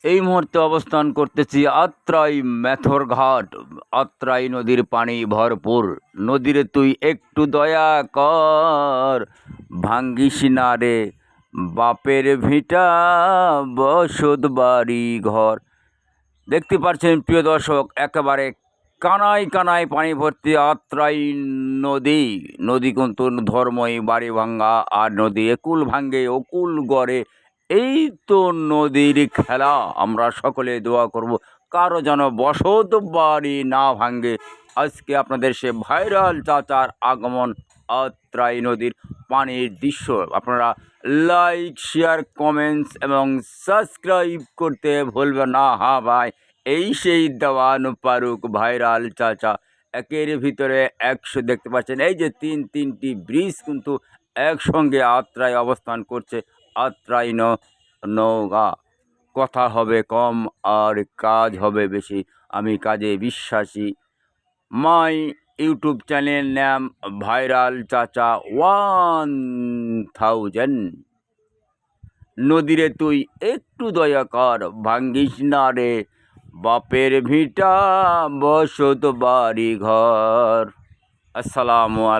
এই মুহূর্তে অবস্থান করতেছি আত্রাই মেথর ঘাট। আত্রাই নদীর পানি ভরপুর। নদীরে তুই একটু দয়া কর, ভাঙ্গিস না রে বাপের ভিটা বসত বাড়ি ঘর। দেখতে পাচ্ছেন প্রিয় দর্শক, একেবারে কানায় কানায় পানি ভর্তি আত্রাই নদী। নদী কিন্তু ধর্মই বাড়ি ভাঙ্গা, আর নদী একুল ভাঙ্গে অকুল গড়ে। এই তো নদীর খেলা। আমরা সকলে দোয়া করব কারো যেন বসত বাড়ি না ভাঙ্গে। আজকে আপনাদের সে ভাইরাল চাচার আগমন আত্রাই নদীর পানির দৃশ্য। আপনারা লাইক, শেয়ার, কমেন্টস এবং সাবস্ক্রাইব করতে ভুলবেন না। হ্যাঁ ভাই, এই সেই দেওয়ান ফারুক ভাইরাল চাচা। একের ভিতরে 100 দেখতে পাচ্ছেন। এই যে তিনটি ব্রিজ কিন্তু একসঙ্গে আত্রায় অবস্থান করছে। আত্রাই নৌকা। কথা হবে কম আর কাজ হবে বেশি। আমি কাজে বিশ্বাসী। মাই ইউটিউব চ্যানেল নাম ভাইরাল চাচা 1000। নদীরে তুই একটু দয়া কর, ভাঙ্গিস না রে বাপের ভিটা বসত বাড়ি ঘর। আসসালামু আলাইকুম।